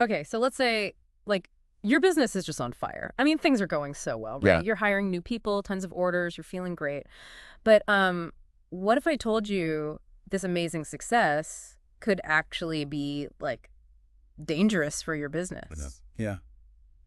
Okay, so let's say, like, your business is just on fire. I mean, things are going so well, right? Yeah. You're hiring new people, tons of orders, you're feeling great. But what if I told you this amazing success could actually be, like, dangerous for your Yeah. business? Yeah.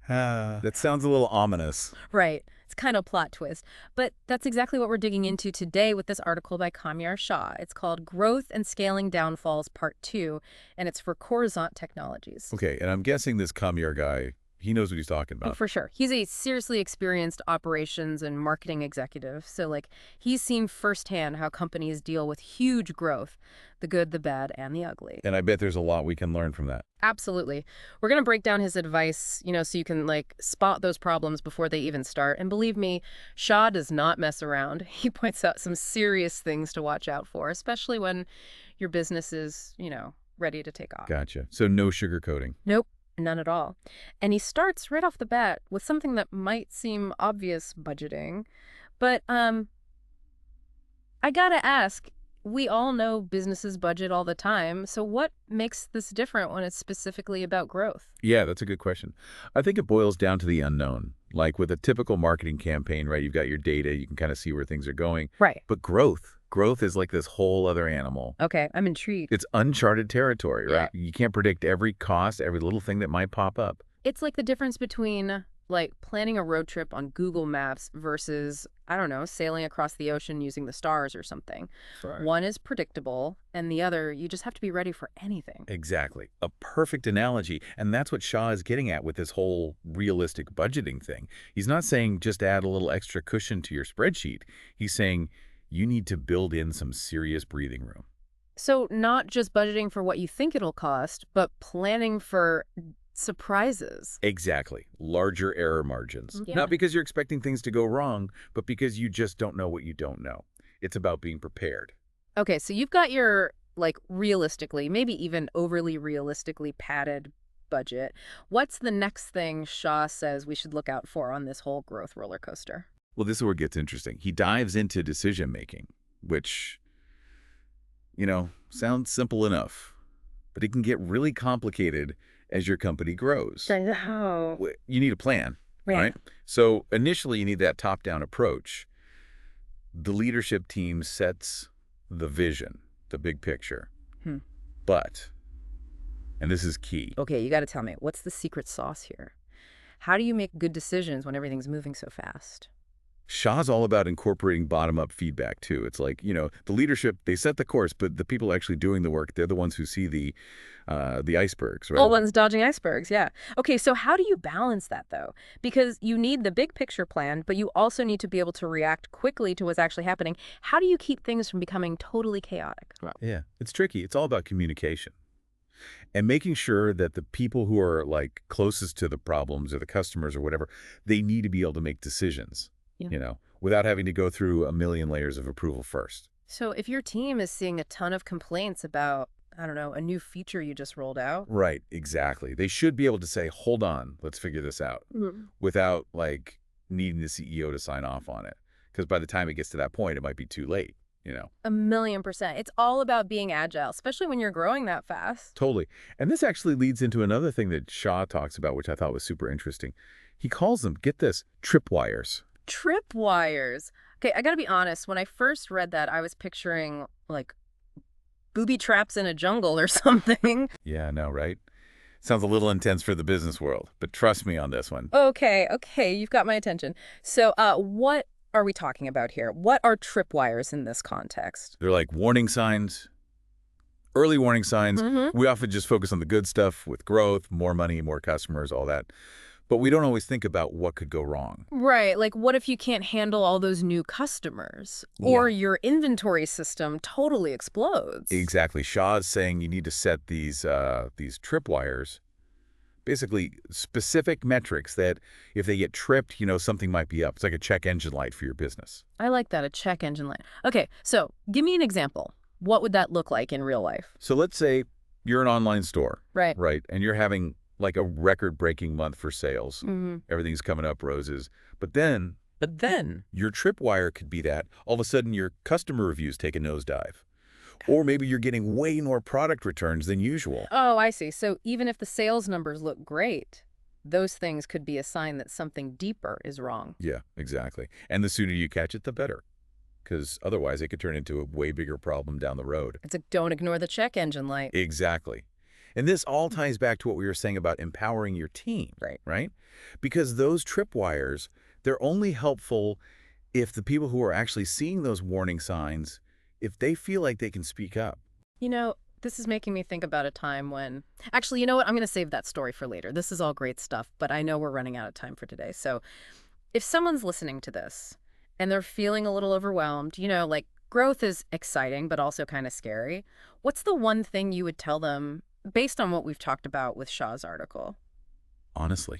That sounds a little ominous. Right. It's kind of a plot twist. But that's exactly what we're digging into today with this article by Kamyar Shah. It's called Growth and Scaling Downfalls Part 2, and it's for Coruscant Technologies. Okay, and I'm guessing this Kamiar guy, he knows what he's talking Oh, about. for sure. He's a seriously experienced operations and marketing executive. So, like, he's seen firsthand how companies deal with huge growth, the good, the bad, and the ugly. And I bet there's a lot we can learn from that. Absolutely. We're going to break down his advice, so you can, like, spot those problems before they even start. And believe me, Shaw does not mess around. He points out some serious things to watch out for, especially when your business is, ready to take off. Gotcha. So no sugarcoating. Nope, none at all. And he starts right off the bat with something that might seem obvious, budgeting. But I gotta ask, we all know businesses budget all the time. So what makes this different when it's specifically about growth? Yeah, that's a good question. I think it boils down to the unknown. Like with a typical marketing campaign, right? You've got your data, you can kind of see where things are going. Right. But growth is like this whole other animal. Okay, I'm intrigued. It's uncharted territory, Yeah. right? You can't predict every cost, every little thing that might pop up. It's like the difference between, like, planning a road trip on Google Maps versus, I don't know, sailing across the ocean using the stars or something. Right. One is predictable, and the other, you just have to be ready for anything. Exactly. A perfect analogy. And that's what Shaw is getting at with this whole realistic budgeting thing. He's not saying just add a little extra cushion to your spreadsheet. He's saying you need to build in some serious breathing room. So not just budgeting for what you think it'll cost, but planning for surprises. Exactly. Larger error margins. Yeah. Not because you're expecting things to go wrong, but because you just don't know what you don't know. It's about being prepared. Okay, so you've got your, like, realistically, maybe even overly realistically padded budget. What's the next thing Shaw says we should look out for on this whole growth roller coaster? Well, this is where it gets interesting. He dives into decision making, which, sounds simple enough, but it can get really complicated as your company grows. Oh. You need a plan, Yeah. right? So initially, you need that top-down approach. The leadership team sets the vision, the big picture. Hmm. But, and this is key, Okay, you got to tell me, what's the secret sauce here? How do you make good decisions when everything's moving so fast? Shaw's all about incorporating bottom-up feedback, too. It's like, the leadership, they set the course, but the people actually doing the work, they're the ones who see the icebergs, right? All ones dodging icebergs, yeah. Okay, so how do you balance that, though? Because you need the big picture plan, but you also need to be able to react quickly to what's actually happening. How do you keep things from becoming totally chaotic? Yeah, it's tricky. It's all about communication. And making sure that the people who are, like, closest to the problems or the customers or whatever, they need to be able to make decisions. Yeah. Without having to go through a million layers of approval first. So if your team is seeing a ton of complaints about, I don't know, a new feature you just rolled out. Right, exactly. They should be able to say, hold on, let's figure this out, without, like, needing the CEO to sign off on it. Because by the time it gets to that point, it might be too late, 1,000,000%. It's all about being agile, especially when you're growing that fast. Totally. And this actually leads into another thing that Shaw talks about, which I thought was super interesting. He calls them, get this, tripwires. Tripwires. Okay, I gotta be honest. When I first read that, I was picturing, like, booby traps in a jungle or something. Yeah, I know, right? Sounds a little intense for the business world, but trust me on this one. Okay, you've got my attention. So, what are we talking about here? What are tripwires in this context? They're like warning signs, early warning signs. Mm-hmm. We often just focus on the good stuff with growth, more money, more customers, all that. But we don't always think about what could go wrong. Right, like what if you can't handle all those new customers? Or your inventory system totally explodes? Exactly. Shaw's saying you need to set these tripwires, basically specific metrics that if they get tripped, something might be up. It's like a check engine light for your business. I like that, a check engine light. Okay, so give me an example. What would that look like in real life? So let's say you're an online store, Right. right? And you're having like a record-breaking month for sales. Mm-hmm. Everything's coming up roses. But then your tripwire could be that all of a sudden your customer reviews take a nosedive. Or maybe you're getting way more product returns than usual. Oh, I see. So even if the sales numbers look great, those things could be a sign that something deeper is wrong. Yeah, exactly. And the sooner you catch it, the better. Because otherwise it could turn into a way bigger problem down the road. It's like, don't ignore the check engine light. Exactly. And this all ties back to what we were saying about empowering your team, Right. right? Because those tripwires, they're only helpful if the people who are actually seeing those warning signs, if they feel like they can speak up. You know, this is making me think about a time when... Actually, you know what? I'm going to save that story for later. This is all great stuff, but I know we're running out of time for today. So if someone's listening to this and they're feeling a little overwhelmed, like growth is exciting, but also kind of scary, what's the one thing you would tell them based on what we've talked about with Shaw's article? Honestly,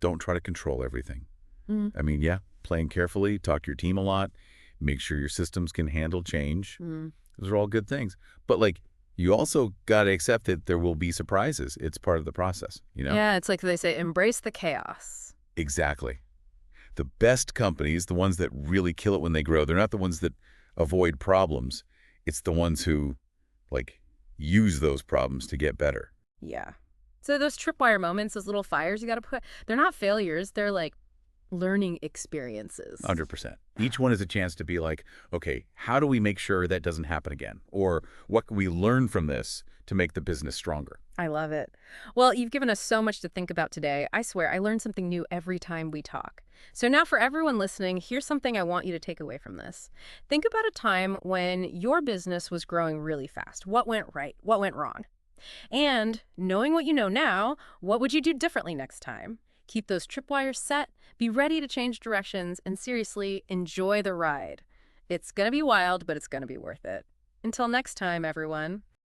don't try to control everything. Mm. I mean, yeah, playing carefully, talk to your team a lot, make sure your systems can handle change. Mm. Those are all good things. But like, you also got to accept that there will be surprises. It's part of the process, you know? Yeah, it's like they say, embrace the chaos. Exactly. The best companies, the ones that really kill it when they grow, they're not the ones that avoid problems. It's the ones who, like, use those problems to get better. Yeah. So those tripwire moments, those little fires you got to put, they're not failures. They're like learning experiences. 100%. Each one is a chance to be like, okay, how do we make sure that doesn't happen again? Or what can we learn from this to make the business stronger? I love it. Well, you've given us so much to think about today. I swear, I learn something new every time we talk. So now for everyone listening, here's something I want you to take away from this. Think about a time when your business was growing really fast. What went right? What went wrong? And knowing what you know now, what would you do differently next time? Keep those tripwires set, be ready to change directions, and seriously, enjoy the ride. It's going to be wild, but it's going to be worth it. Until next time, everyone.